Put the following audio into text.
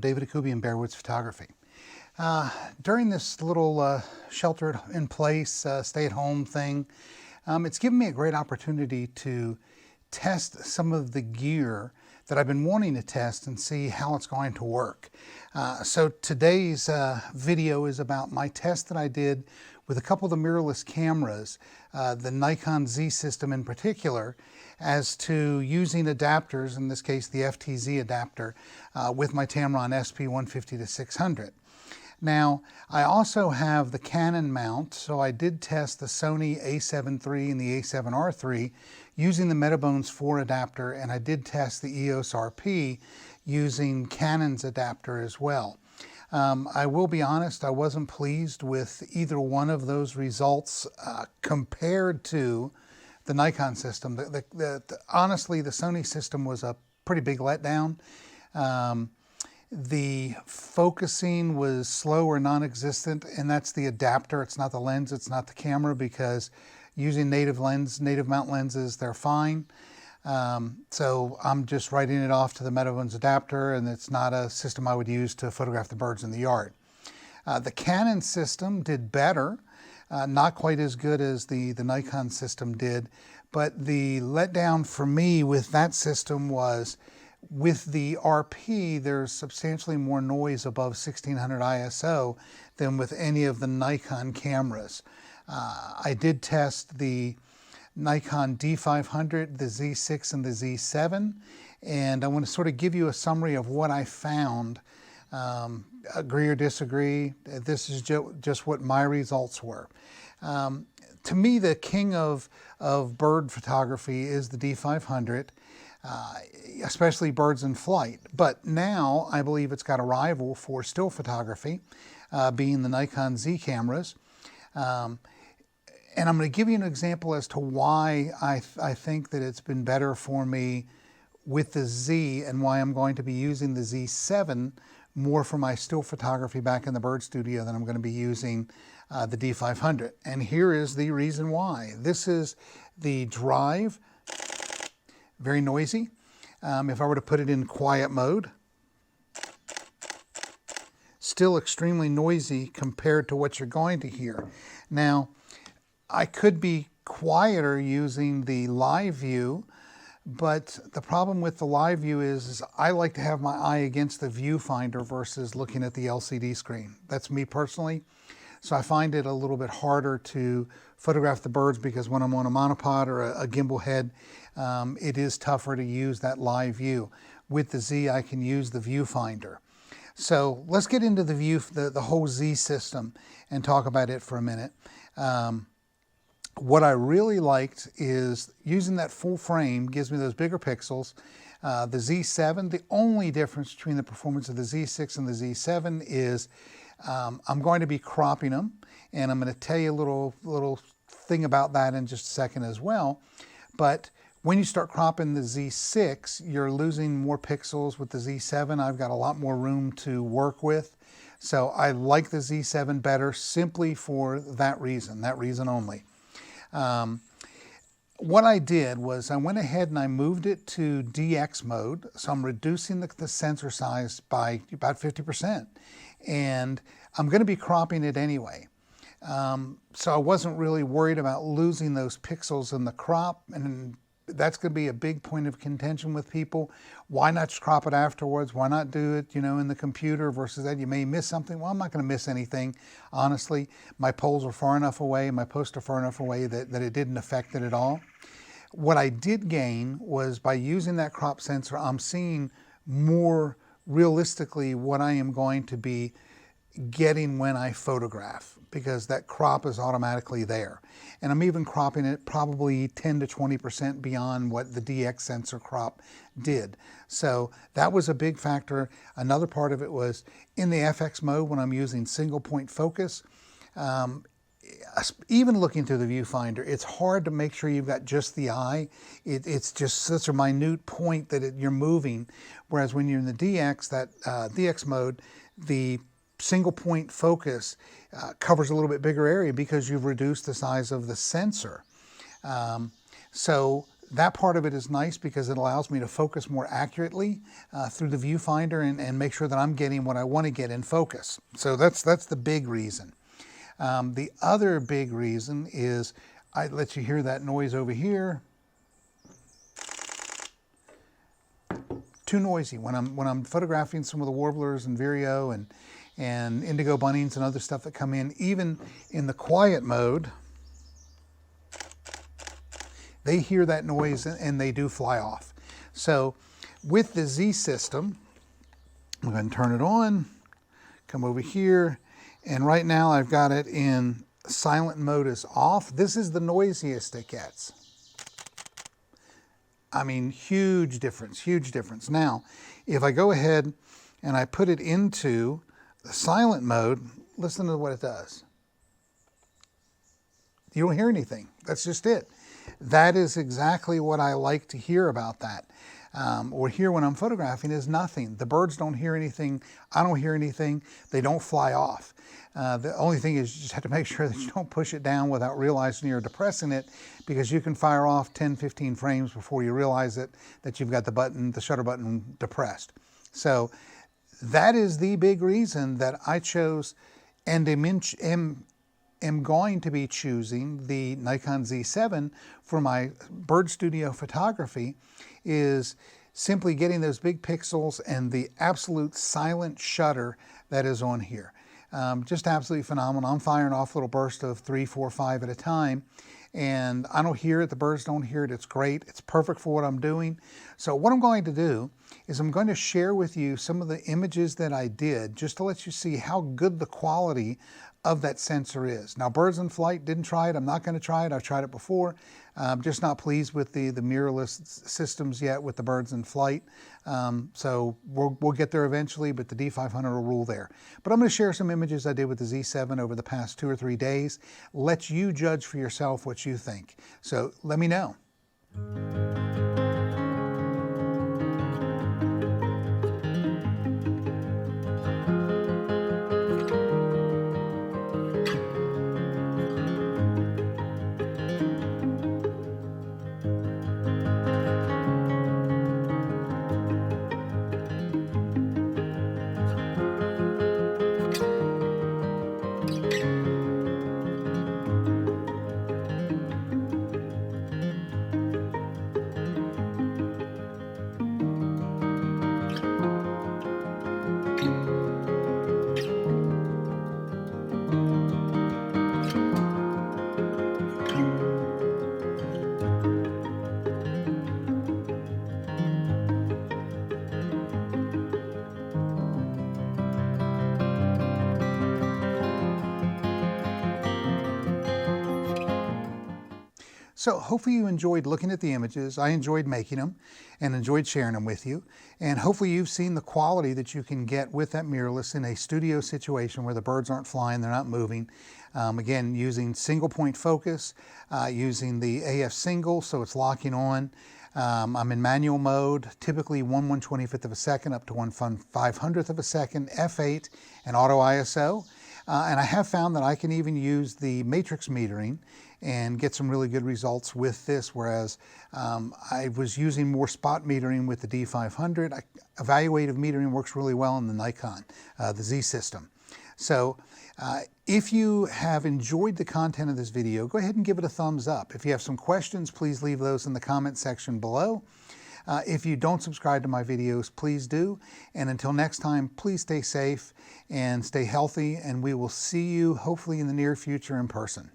David Akubi and Bearwoods Photography. During this little shelter-in-place, stay-at-home thing, it's given me a great opportunity to test some of the gear that I've been wanting to test and see how it's going to work. So today's video is about my test that I did with a couple of the mirrorless cameras, the Nikon Z system in particular, as to using adapters, in this case the FTZ adapter, with my Tamron SP150-600. Now, I also have the Canon mount, so I did test the Sony a7 III and the a7R III using the Metabones 4 adapter, and I did test the EOS RP using Canon's adapter as well. I will be honest, I wasn't pleased with either one of those results compared to the Nikon system. Honestly, the Sony system was a pretty big letdown. The focusing was slow or non-existent, and that's the adapter. It's not the lens, it's not the camera, because using native mount lenses, they're fine. So I'm just writing it off to the Metabones adapter, and it's not a system I would use to photograph the birds in the yard. The Canon system did better, not quite as good as the Nikon system did, but the letdown for me with that system was with the RP, there's substantially more noise above 1600 ISO than with any of the Nikon cameras. I did test the Nikon D500, the Z6, and the Z7, and I want to sort of give you a summary of what I found. Agree or disagree, this is just what my results were. To me, the king of bird photography is the D500. Especially birds in flight. But now I believe it's got a rival for still photography, being the Nikon Z cameras. And I'm going to give you an example as to why I think that it's been better for me with the Z, and why I'm going to be using the Z7 more for my still photography back in the bird studio than I'm going to be using the D500. And here is the reason why. This is the drive. Very noisy. If I were to put it in quiet mode, still extremely noisy compared to what you're going to hear. Now, I could be quieter using the live view, but the problem with the live view is I like to have my eye against the viewfinder versus looking at the LCD screen. That's me personally. So I find it a little bit harder to photograph the birds, because when I'm on a monopod or a gimbal head, it is tougher to use that live view. With the Z, I can use the viewfinder. So let's get into the whole Z system and talk about it for a minute. What I really liked is using that full frame gives me those bigger pixels. The Z7, the only difference between the performance of the Z6 and the Z7 is I'm going to be cropping them, and I'm going to tell you a little thing about that in just a second as well. But when you start cropping the Z6, you're losing more pixels. With the Z7, I've got a lot more room to work with. So I like the Z7 better simply for that reason only. What I did was I went ahead and I moved it to DX mode. So I'm reducing the sensor size by about 50%. And I'm going to be cropping it anyway. So I wasn't really worried about losing those pixels in the crop, and that's going to be a big point of contention with people. Why not just crop it afterwards? Why not do it, in the computer versus that? You may miss something. Well, I'm not going to miss anything, honestly. My poles are far enough away, my posts are far enough away that it didn't affect it at all. What I did gain was by using that crop sensor, I'm seeing more realistically what I am going to be getting when I photograph, because that crop is automatically there. And I'm even cropping it probably 10 to 20% beyond what the DX sensor crop did. So that was a big factor. Another part of it was in the FX mode when I'm using single point focus. Even looking through the viewfinder, it's hard to make sure you've got just the eye. It's just such a minute point that you're moving. Whereas when you're in the DX, DX mode, the single point focus covers a little bit bigger area because you've reduced the size of the sensor. So That part of it is nice because it allows me to focus more accurately through the viewfinder and make sure that I'm getting what I want to get in focus. So that's the big reason. The other big reason is I let you hear that noise over here. Too noisy. When I'm photographing some of the warblers and vireo and indigo bunnings and other stuff that come in, even in the quiet mode, they hear that noise and they do fly off. So with the Z system, I'm going to turn it on, come over here, and right now I've got it in silent mode is off. This is the noisiest it gets. I mean, huge difference, huge difference. Now, if I go ahead and I put it into the silent mode, listen to what it does. You don't hear anything. That's just it. That is exactly what I like to hear about that. Or hear when I'm photographing is nothing. The birds don't hear anything. I don't hear anything. They don't fly off. The only thing is you just have to make sure that you don't push it down without realizing you're depressing it, because you can fire off 10, 15 frames before you realize that you've got the shutter button depressed. So that is the big reason that I chose and am going to be choosing the Nikon Z7 for my bird studio photography, is simply getting those big pixels and the absolute silent shutter that is on here. Just absolutely phenomenal. I'm firing off little bursts of 3, 4, 5 at a time, and I don't hear it. The birds don't hear it. It's great. It's perfect for what I'm doing. So what I'm going to do is I'm going to share with you some of the images that I did just to let you see how good the quality of that sensor is. Now, birds in flight, didn't try it. I'm not going to try it. I've tried it before. I'm just not pleased with the mirrorless systems yet with the birds in flight. So we'll get there eventually, but the D500 will rule there. But I'm going to share some images I did with the Z7 over the past 2 or 3 days. Let you judge for yourself what you think. So let me know. So hopefully you enjoyed looking at the images. I enjoyed making them and enjoyed sharing them with you. And hopefully you've seen the quality that you can get with that mirrorless in a studio situation where the birds aren't flying, they're not moving. Again, using single point focus, using the AF single, so it's locking on. I'm in manual mode, typically 1/125th of a second up to 1/500th of a second, f8 and auto ISO. And I have found that I can even use the matrix metering and get some really good results with this, whereas I was using more spot metering with the D500. Evaluative metering works really well in the Nikon, the Z system. So if you have enjoyed the content of this video, go ahead and give it a thumbs up. If you have some questions, please leave those in the comment section below. If you don't subscribe to my videos, please do. And until next time, please stay safe and stay healthy, and we will see you hopefully in the near future in person.